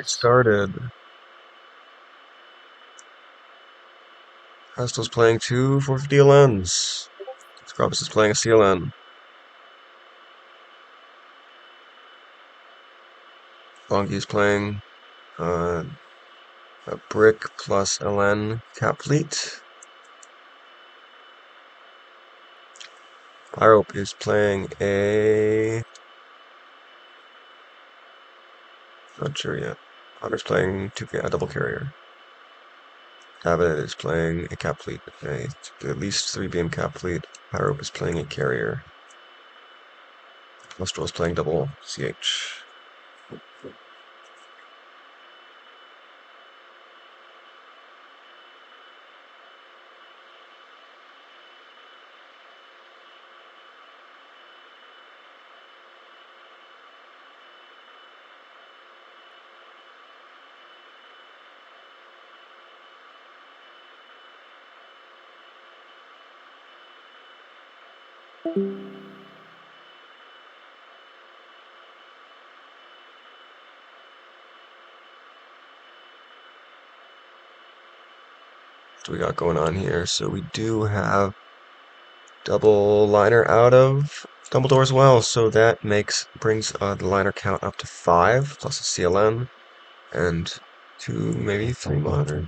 Get started. Pestil's playing two 450 LNs. Scrubbus is playing a CLN. Bonky's playing a brick plus LN cap fleet. Pyrope is playing a... not sure yet. Potter's playing a double carrier. Abbott is playing a cap fleet, at least 3 beam cap fleet. Pyrope is playing a carrier. Lustral is playing double CH. What we got going on here? So we do have double liner out of Dumbledore as well, so that brings the liner count up to 5 plus a CLN and 2, maybe 3 monitor.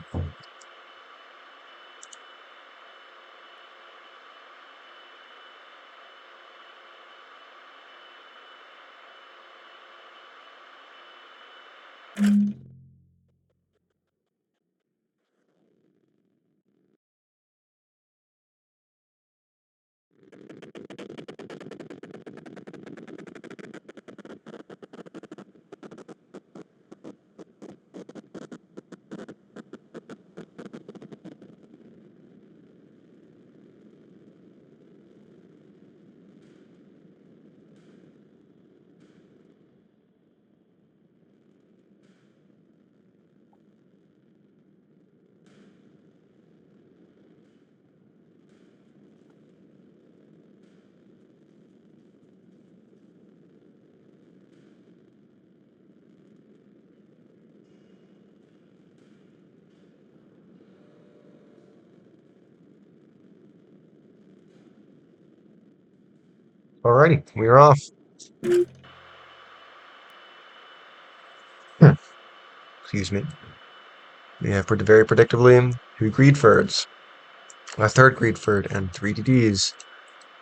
Alrighty, we're off. Excuse me. We have very predictably 2 Greedfords, a third Greedford, and 3 DDs.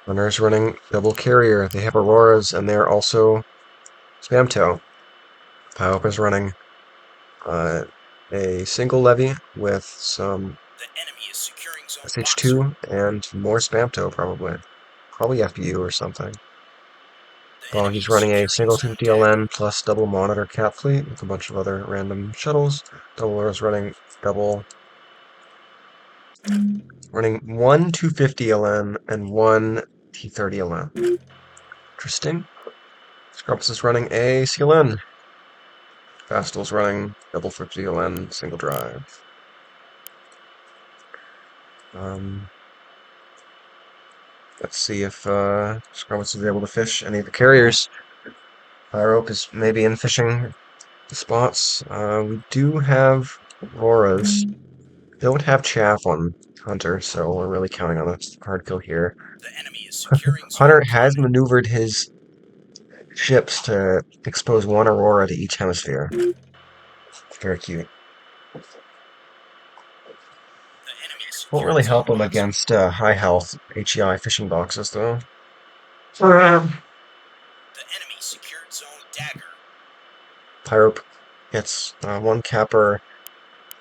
Runners running double carrier. They have Auroras, and they're also Spam Tow. Pyrope is running a single levy with some SH2 and more Spam Tow, probably. Probably FPU or something. Well, he's running a single 250 LN plus double monitor cap fleet with a bunch of other random shuttles. Doubler is running running one 250 LN and one T30 LN. Interesting. Scrubbus is running a CLN. Fastel's running double 50 LN single drive. Let's see if Scrubbus is able to fish any of the carriers. Pyrope is maybe in fishing spots. We do have Auroras. Don't have chaff on Hunter, so we're really counting on a hard kill here. Hunter has maneuvered his ships to expose 1 Aurora to each hemisphere. Very cute. Won't really help him against high health HEI fishing boxes, though. Pyrope gets 1 capper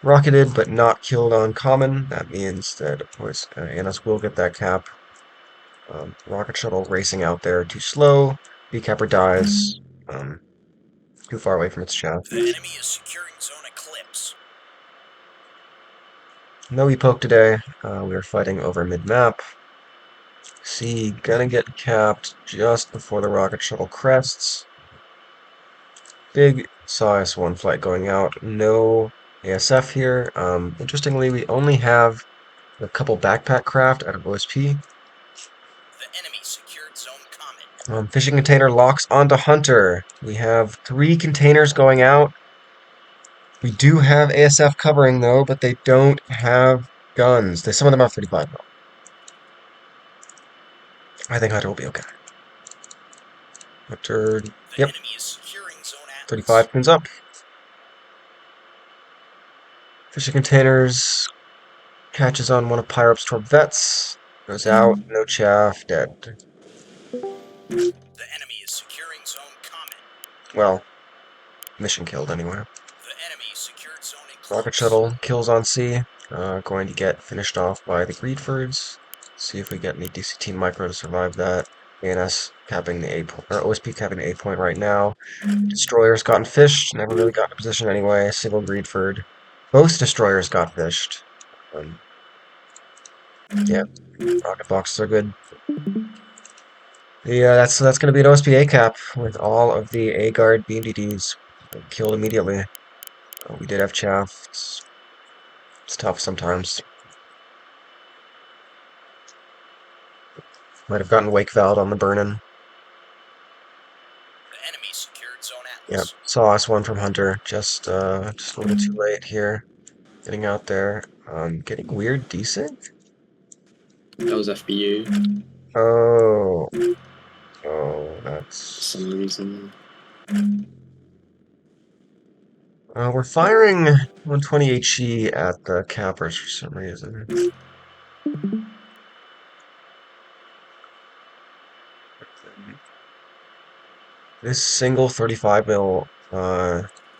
rocketed but not killed on common. That means that, of course, Annis will get that cap. Rocket shuttle racing out there too slow. B capper dies. Too far away from its shaft. The enemy is securing zone eclipse. No e-poke today. We are fighting over mid-map. C gonna get capped just before the rocket shuttle crests. Big size 1 flight going out. No ASF here. Interestingly, we only have a couple backpack craft out of OSP. The enemy secured zone comet. Fishing container locks onto Hunter. We have 3 containers going out. We do have ASF covering though, but they don't have guns. Some of them have 35 though. I think Hunter will be okay. Hunter, The yep, enemy is securing Zone Atlas. 35 cleans up. Fishing containers, catches on one of Pyrop's Torvettes, goes out, no chaff, dead. The enemy is securing Zone Comet. Well, mission killed anyway. The enemy secured Zone Rocket Eclipse. shuttle kills on sea. Going to get finished off by the Greedfords. See if we get any DC-10 micro to survive that. ANS capping the A point, or OSP capping the A point right now. Destroyers gotten fished, never really got in position anyway. Single Greedford. Both destroyers got fished. Um, yeah, rocket boxes are good. Yeah, that's going to be an OSP A cap with all of the A guard BMDDs killed immediately. We did have chaff. It's tough sometimes. Might have gotten wake valved on the burn-in. The enemy secured Zone Yep, Atlas. saw us one from Hunter. Just a little too late here. Getting out there. Getting weird desync? That was FBU Oh, oh, for that's. some reason. We're firing 120 HE at the cappers for some reason. This single 35 mil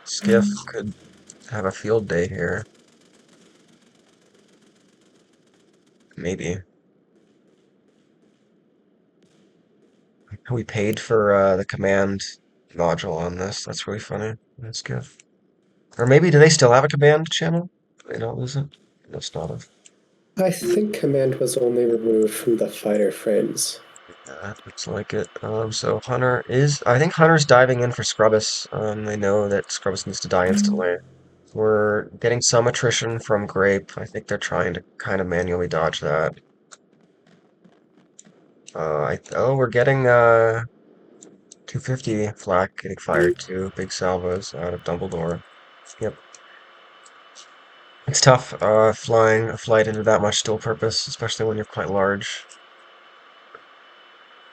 skiff could have a field day here. Maybe. We paid for the command module on this. That's really funny. That's good. Or maybe do they still have a command channel? They don't lose it? Must not have. I think command was only removed from the fighter frames. Yeah, that looks like it. So Hunter is. I think Hunter's diving in for Scrubbus. They know that Scrubbus needs to die instantly. We're getting some attrition from Grape. I think they're trying to kind of manually dodge that. We're getting 250 flak getting fired too. Big salvos out of Dumbledore. Yep. It's tough, flying a flight into that much still purpose, especially when you're quite large.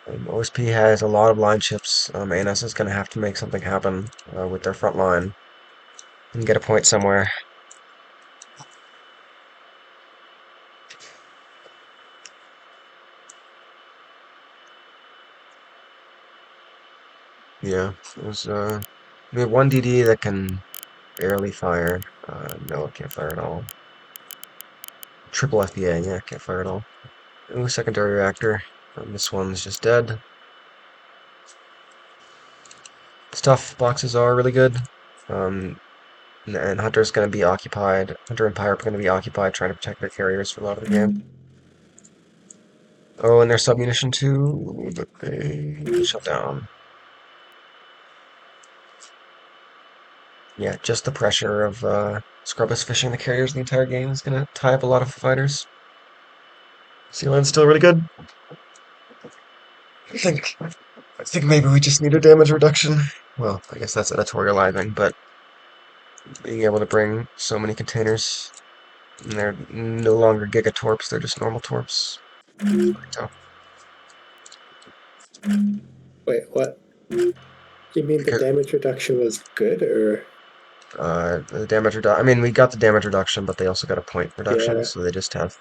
OSP has a lot of line chips. ANS is going to have to make something happen with their front line and get a point somewhere. Yeah, we have one DD that can barely fire. No, it can't fire at all. Triple FBA, yeah, can't fire at all. Ooh, secondary reactor. This one's just dead. Stuff boxes are really good. Um, and Hunter's going to be occupied. Hunter and Pyre are going to be occupied trying to protect their carriers for a lot of the game. Oh, and their submunition too, but they shut down. Yeah, just the pressure of Scrubbus fishing the carriers the entire game is going to tie up a lot of fighters. CLN's still really good. I think I think maybe we just need a damage reduction. Well, I guess that's editorializing, but being able to bring so many containers, and they're no longer gigatorps, they're just normal torps. Pretty tough. Wait, what? You mean the Because, damage reduction was good, or the damage reduction, I mean, we got the damage reduction, but they also got a point reduction, yeah? so they just have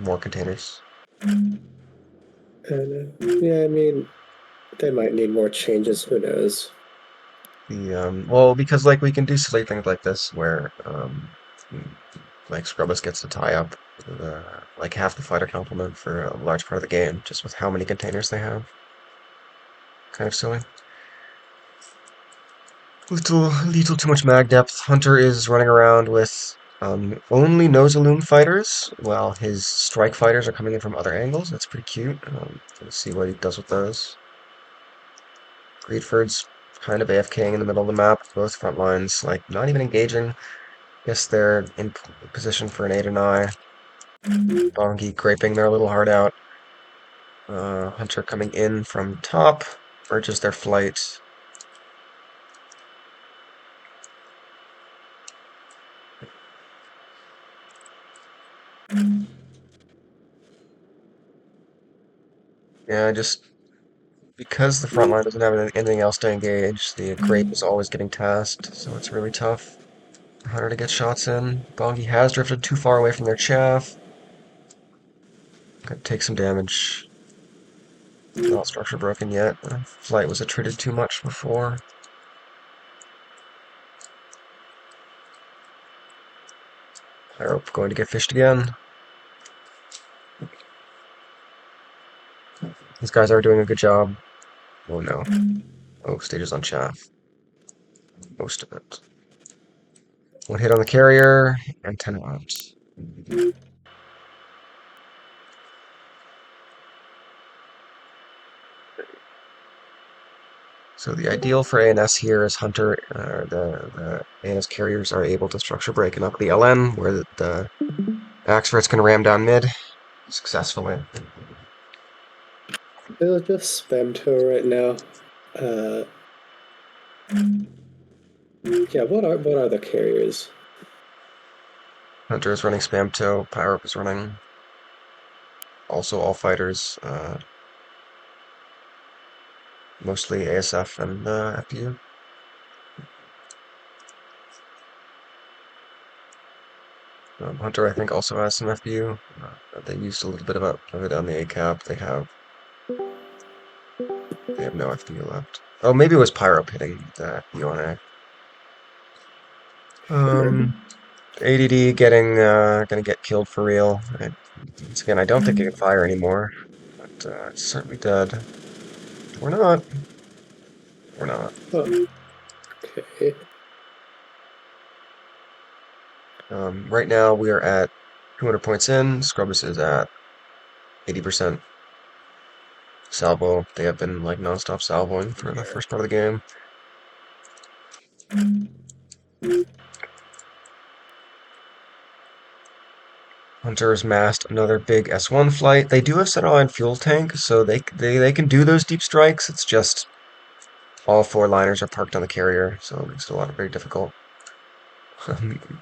more containers. And yeah, I mean they might need more changes. Who knows? Well, because like we can do silly things like this where like Scrubbus gets to tie up like half the fighter complement for a large part of the game just with how many containers they have. Kind of silly. Little too much mag depth. Hunter is running around with only Noseloom fighters, while his strike fighters are coming in from other angles. That's pretty cute. Let's see what he does with those. Greedford's kind of AFKing in the middle of the map. Both front lines, like, not even engaging. Guess they're in position for an 8 and I. Bongi graping their little heart out. Hunter coming in from top. Urges their flight. Yeah, just because the front line doesn't have anything else to engage, the grape is always getting tasked, so it's really tough for Hunter to get shots in. Bongi has drifted too far away from their chaff. Could take some damage. Not structure broken yet. Flight was attrited too much before. Pyrope going to get fished again. These guys are doing a good job. Oh no. Oh, stages on chaff. Most of it. One hit on the carrier, and 10 out. So the ideal for ANS here is Hunter, the ANS carriers are able to structure break and up the LN, where the Axfords can ram down mid successfully. It'll just spam tow right now. Yeah, what are the carriers? Hunter is running spam tow, Pyrope is running also all fighters, mostly ASF and FPU. Hunter, I think, also has some FPU. They used a little bit of it on the A cap. They have no FPU left. Oh, maybe it was Pyrope hitting the FPU on A. Sure. ADD getting gonna get killed for real. Once again, I don't think it can fire anymore, but it's certainly dead. We're not. We're not. Oh, okay. Right now we are at 200 points in. Scrubbus is at 80% salvo. They have been like non-stop salvoing for the first part of the game. Hunter's massed another big S1 flight. They do have centerline fuel tank, so they can do those deep strikes. It's just all four liners are parked on the carrier, so it makes it a lot very difficult.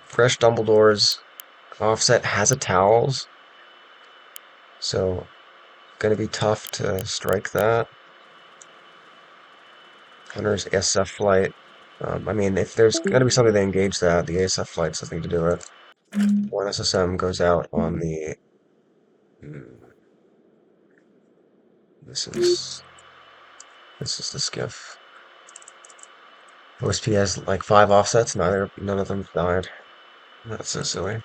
Fresh Dumbledore's offset has a towels, so gonna be tough to strike that. Hunter's SF flight. I mean, if there's gonna be something to engage that, the ASF flight's the thing to do it. One SSM goes out on the. This is the skiff. OSP has like 5 offsets. None of them died. That's so silly.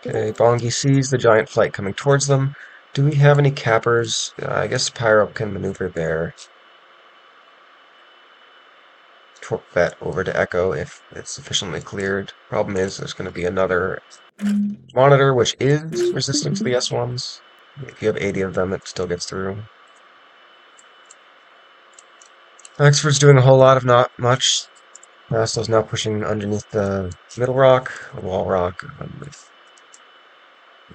Okay, Bongi sees the giant flight coming towards them. Do we have any cappers? I guess Pyro can maneuver there. Torque vet over to Echo if it's sufficiently cleared. Problem is, there's going to be another monitor, which is resistant to the S1s. If you have 80 of them, it still gets through. Oxford's doing a whole lot of not much. Rasto's now pushing underneath the middle rock, wall rock.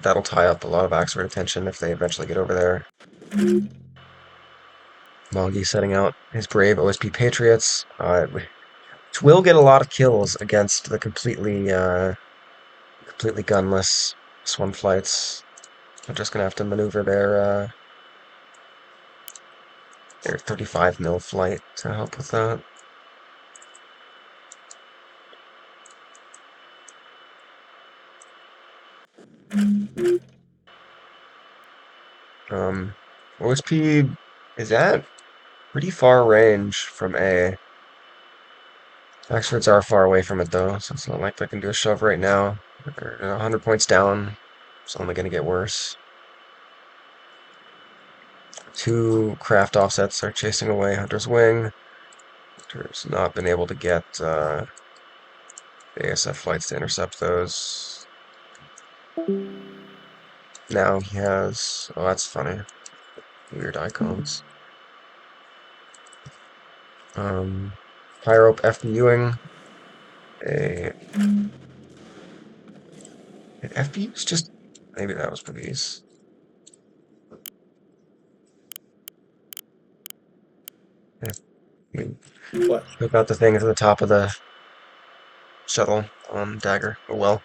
That'll tie up a lot of Oxford attention if they eventually get over there. Mongi setting out his brave OSP Patriots. Which will get a lot of kills against the completely gunless Swan flights. They're just gonna have to maneuver their 35 mil flight to help with that. OSP is at pretty far range from A. Oxfords are far away from it though, so it's not like they can do a shove right now. They're 100 points down. It's only gonna get worse. 2 craft offsets are chasing away Hunter's Wing. Hunter's not been able to get the ASF flights to intercept those. Now he has. Oh, that's funny. Weird icons. Pyrope FBUing. A. FBU's just. Maybe that was police. Yeah. I mean, What? took out the thing at the top of the shuttle on Dagger. Oh well.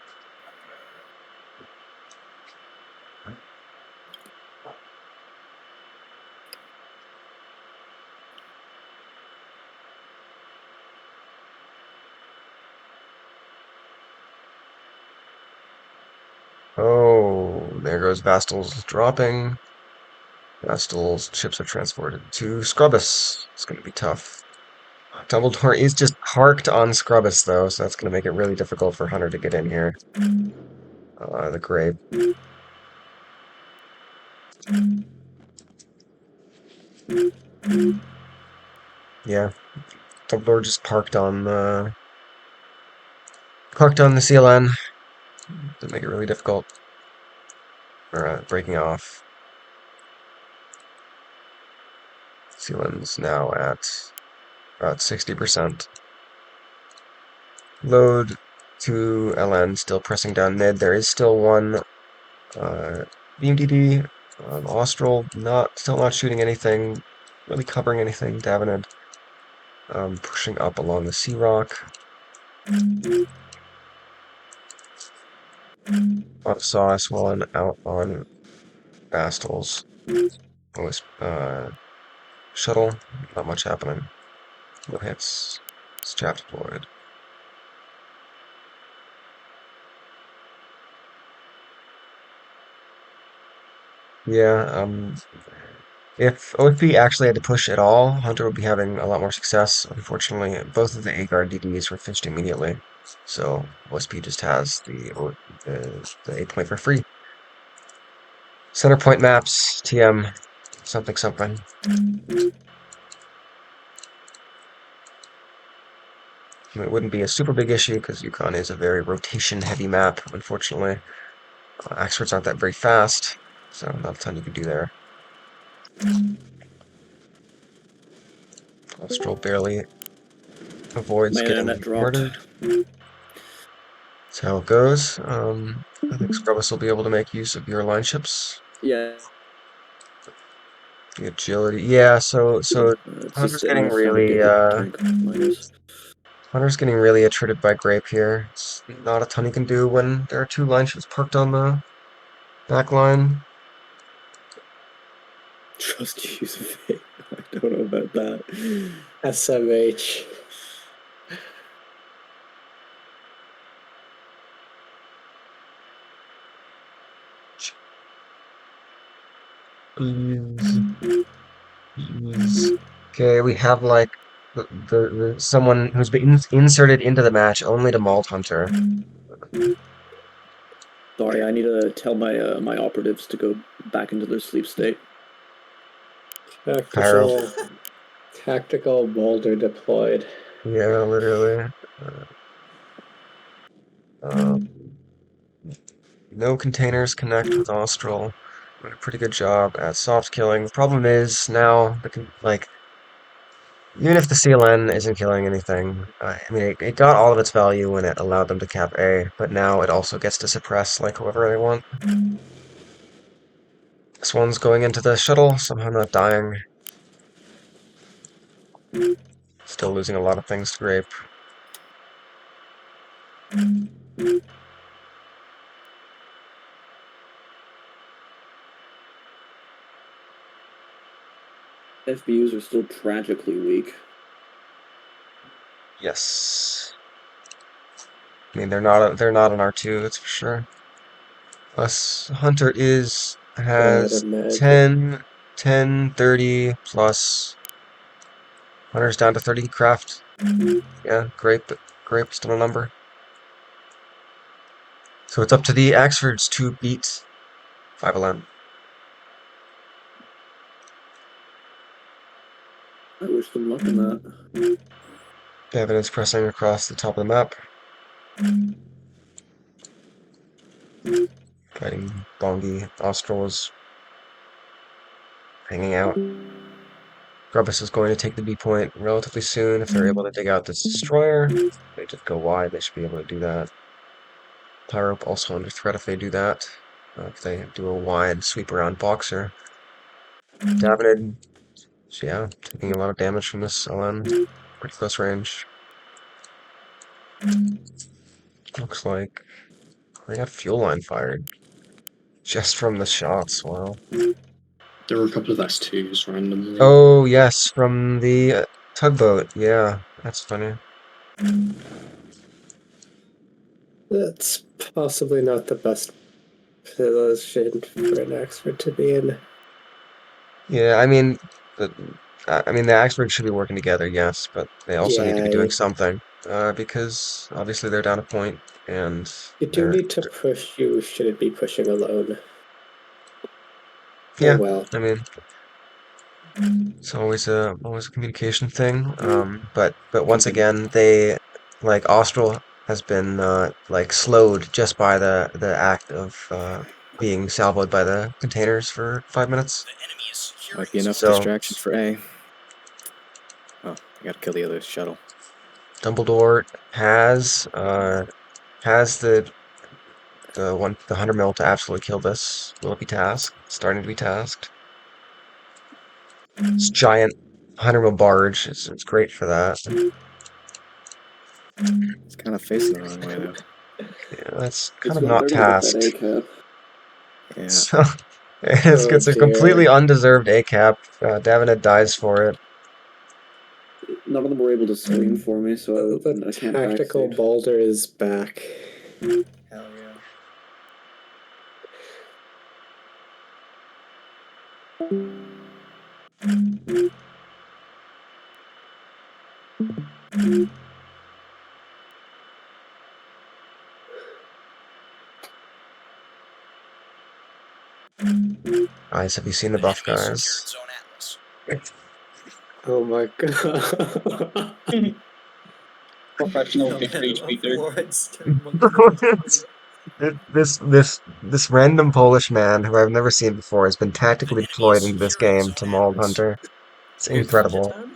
There goes Vastal's dropping. Vastal's ships are transported to Scrubbus. It's going to be tough. Dumbledore is just parked on Scrubbus, though, so that's going to make it really difficult for Hunter to get in here. The Grape. Yeah, Dumbledore just parked on the CLN to make it really difficult. Or breaking off. CLN's now at about 60%. Load to LN, still pressing down mid. There is still one BMDD. Austral, still not shooting anything, really covering anything. Davenant pushing up along the Sea Rock. A lot of Sauce swelling out on Bastles. Shuttle, not much happening. No hits. It's chaff deployed. Yeah, if OFP actually had to push at all, Hunter would be having a lot more success. Unfortunately, both of the A-guard DDs were fished immediately, so OSP just has the A point for free. Center point maps, TM, something something. It wouldn't be a super big issue because Yukon is a very rotation-heavy map, unfortunately. Experts aren't that very fast, so not a ton you can do there. Austral barely avoids My getting internet dropped. murdered. That's how it goes. I think Scrubbus will be able to make use of your line ships. Yeah. The agility. Yeah, so It's Hunter's just getting enough to really get the tank minus. Hunter's getting really attrited by Grape here. It's not a ton he can do when there are two line ships parked on the back line. Trust use of it. I don't know about that. SMH. Okay, we have like someone who's been inserted into the match only to Malt Hunter. Sorry, I need to tell my my operatives to go back into their sleep state. Pyro. Tactical boulder deployed. Yeah, literally. No containers connect with Austral. Doing a pretty good job at soft killing. The problem is now, even if the CLN isn't killing anything, I mean, it got all of its value when it allowed them to cap A, but now it also gets to suppress, like, whoever they want. This one's going into the shuttle, somehow not dying. Still losing a lot of things to Grape. FBUs are still tragically weak. Yes. I mean, they're not an R2, that's for sure. Plus, Hunter has Imagine. 10, 30 plus. Hunter's down to 30 craft. Yeah, Grape still a number. So it's up to the Axfords to beat 5LN. I wish them luck in that. Evidence pressing across the top of the map. Fighting Bongi. Austral is hanging out. Grubbus is going to take the B point relatively soon if they're able to dig out this destroyer. They just go wide, they should be able to do that. Pyrope also under threat if they do that. If they do a wide sweep around Boxer. Davenid, yeah, taking a lot of damage from this LN. Pretty close range. Looks like they have fuel line fired. Just from the shots, wow. There were a couple of S2s randomly. Oh, yes, from the tugboat. Yeah, that's funny. That's possibly not the best Facilitation for an expert to be in. Yeah, the, I mean the Axberg should be working together, yes, but they also need to be doing Yeah, something, because obviously they're down a point, and you do they're, need to push. You shouldn't be pushing alone. Oh yeah, well. I mean, it's always a communication thing. But once again, like Austral has been like slowed just by the act of being salvoed by the containers for 5 minutes. The enemy is securing Might be enough zone. So distraction for A. Oh, I gotta kill the other shuttle. Dumbledore has the 100 mil to absolutely kill this. Will it be tasked? Starting to be tasked. This giant 100 mil barge. It's great for that. It's kind of facing the wrong way though. Yeah, that's kind It's of gonna, not they're gonna get that A tasked. cap. Yeah. So it Oh gets a completely dear. undeserved A cap. Davenant dies for it. None of them were able to swing for me, so The I can't tactical backstage. boulder is back. Hell yeah. Guys, have you seen the The buff, enemy guys? secured zone Atlas. Oh my god. Professional Oh, man, I victory love speaker. Lawrence getting monkey business. This random Polish man who I've never seen before has been The tactically enemy deployed is into this securing game zone to maul Atlas. Hunter. It's You're Ninja incredible. Town?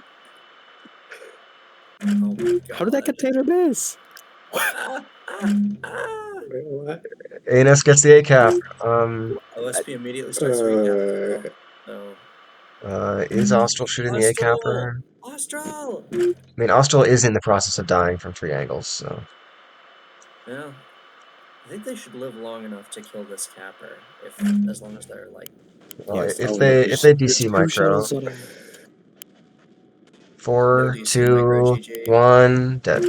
Oh my god. How did that container miss? Ah, ah, ah. Wait, what? ANS gets the A cap. OSP immediately starts recapping. So, Is Austral shooting the A Austral! capper? Austral! I mean, Austral is in the process of dying from three angles, so Yeah. I think they should live long enough to kill this capper, as long as they're like. well, Oh, if they there's DC two micro, shuttles on him. No 4, DC micro 2, GG. 1, dead.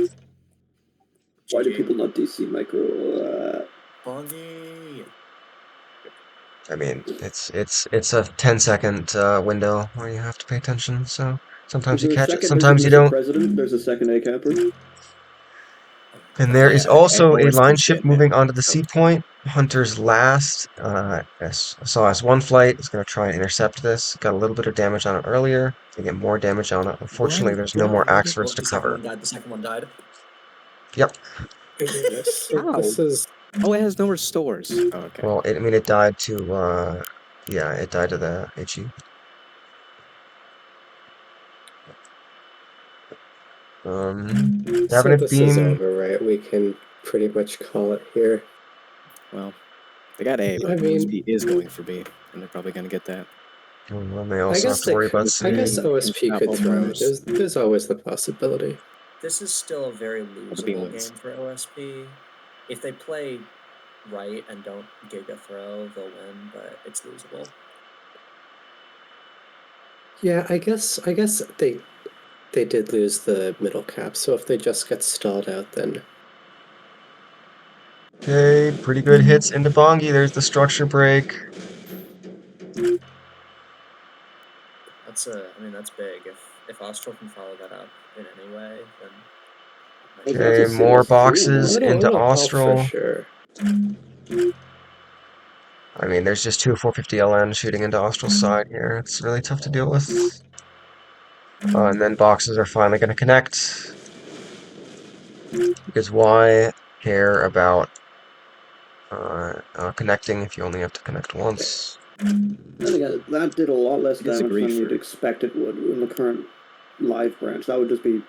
Why do GG. people not DC micro? Bongi! I mean, it's a 10-second window where you have to pay attention. So Is sometimes you there a catch it, second? There's a sometimes you Mr. don't. President. There's a second A capper. And there is Yeah. also a line OSP's ship dead moving now. onto the sea point. Hunter's last SOS-1 flight is going to try and intercept this. Got a little bit of damage on it earlier. They get more damage on it. Unfortunately, there's no more Axfords to The second cover. one died. The second one died. Yep. Yes. How? This is Oh, it has no restores. Oh, okay. Well, I mean, it died to yeah, it died to the HE. so Davenant this is beam. over, right? We can pretty much call it here. Well, they got A, I but mean, OSP is going for B, and they're probably gonna get that. And then they I also have guess to they worry about could. I guess C. OSP Stop could all throw it. bombers. There's always the possibility. This is still a very the beam losable wins. game for OSP. If they play right and don't giga throw, they'll win, but it's losable. Yeah, I guess they did lose the middle cap. So if they just get stalled out, then Okay, pretty good hits into Bongi. There's the structure break. That's that's big. If Austral can follow that up in any way, then Well, might that's Okay, a more serious two, boxes huh? into it'll help for Austral. sure. I mean, there's just two 450 LN shooting into Austral's side here. It's really tough to deal with. And then boxes are finally going to connect. Because why care about connecting if you only have to connect once? I think that did a lot less I damage disagree than you'd for- expect it would in the current live branch. That would just be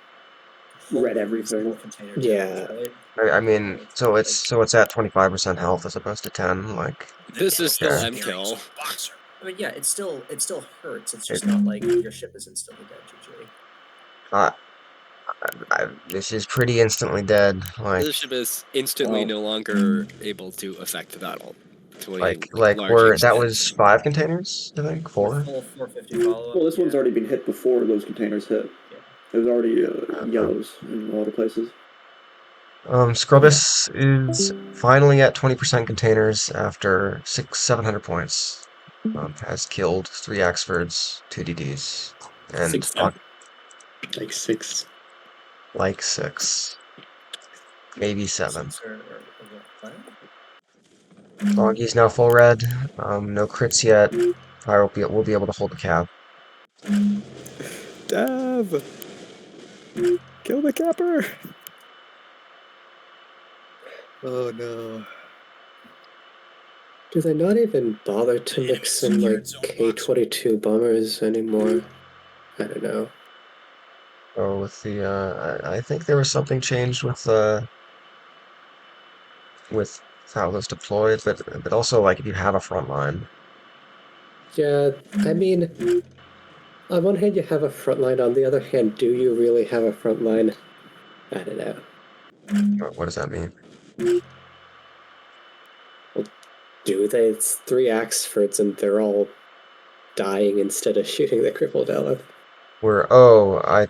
red everything. Container Yeah. damage, right? I mean, so it's at 25% health as opposed to 10. Like, This is still still end kill. Boxer. Yeah, it still hurts. It's just not like your ship is instantly dead, GG. this is pretty instantly dead. Like, This ship is instantly no longer able to affect battle to a like large that extent. was 5 containers, I think, 4. Full 450 follow up. Well, this one's already been hit before those containers hit. Yeah. It was already yellows in a lot of places. Scrubbus is finally at 20% containers after 700 points. Has killed 3 Axfords, 2 DDs, and 6 Like 6. like 6. Maybe 7. Six or what? Doggy's now full red. No crits yet. Pyro will be able to hold the cap. Dev! Kill the capper! Oh no. Do they not even bother to The mix enemy in like secured zone boxer. K-22 bombers anymore? I don't know. Oh, with the I think there was something changed with how it was deployed, but also like if you have a front line. Yeah, I mean, on one hand you have a front line, on the other hand, do you really have a front line? I don't know. What does that mean? Do they? It's 3 Axfords and they're all dying instead of shooting the crippled elephant. I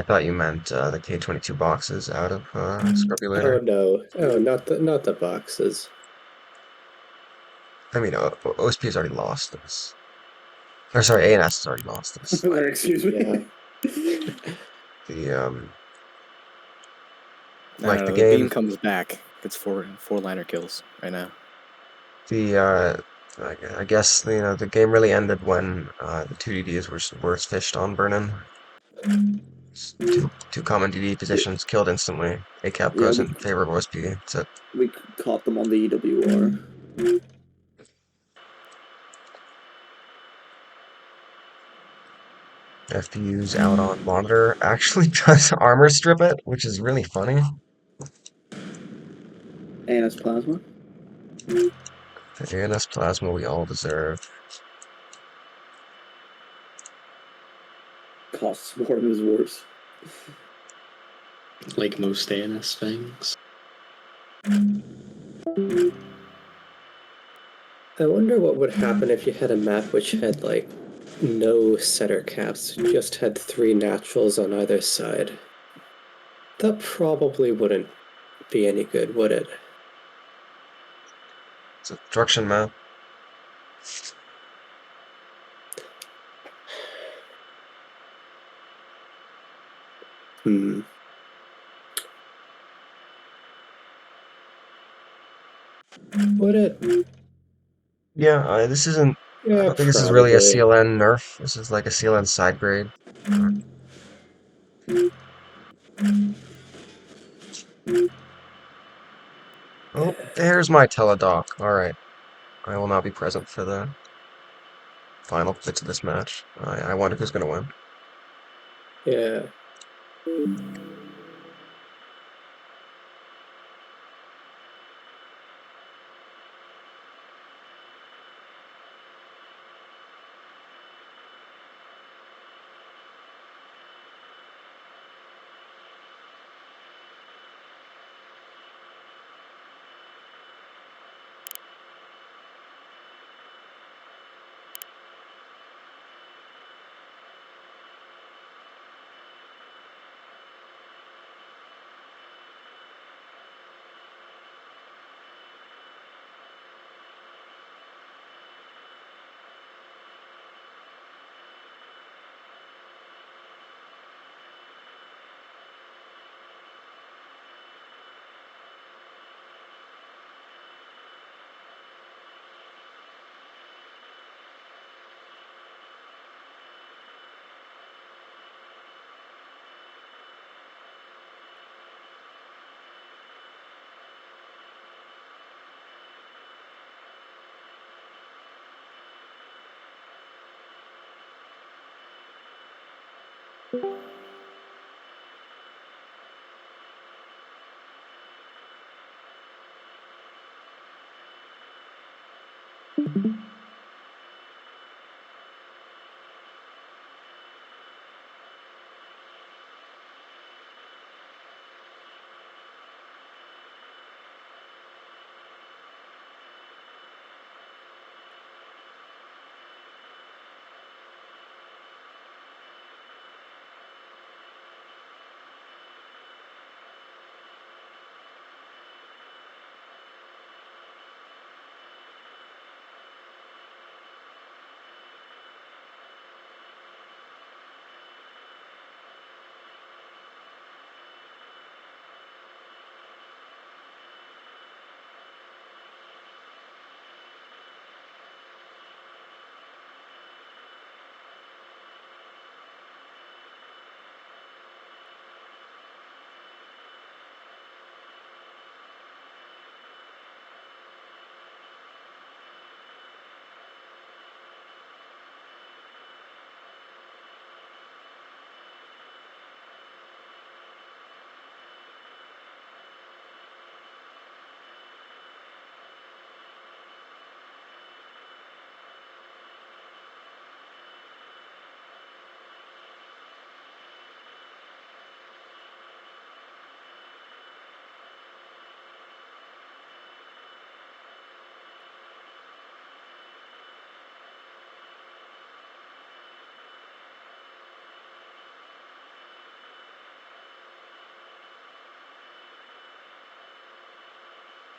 thought you meant the K-22 boxes out of Oh Scrubulator. no. Oh, not the boxes. I mean, OSP has already lost this. Or sorry, ANS has already lost this. Excuse me. Yeah. The I like don't the know. The beam game, comes back. It's four liner kills right now. the I guess the game really ended when the 2 DDs were fished on Burnin. Two common DD positions killed instantly. A cap Yeah, goes in favor of OSP. That's it. we caught them on the EWR. FPU's out on monitor actually does armor strip it, which is really funny. ANS Plasma. The ANS plasma we all deserve. Costs more and is worse. Like most ANS things. I wonder what would happen if you had a map which had, like, no setter caps, just had 3 naturals on either side. That probably wouldn't be any good, would it? It's a destruction map. Hmm. Would it? Yeah, this isn't. I Yeah, don't think this is really a probably. CLN nerf. This is like a CLN side grade. Oh, there's my teledoc. All right, I will not be present for the final bits of this match. I wonder who's gonna win. Yeah.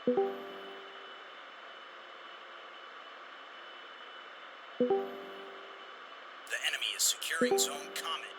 The enemy is securing zone comet.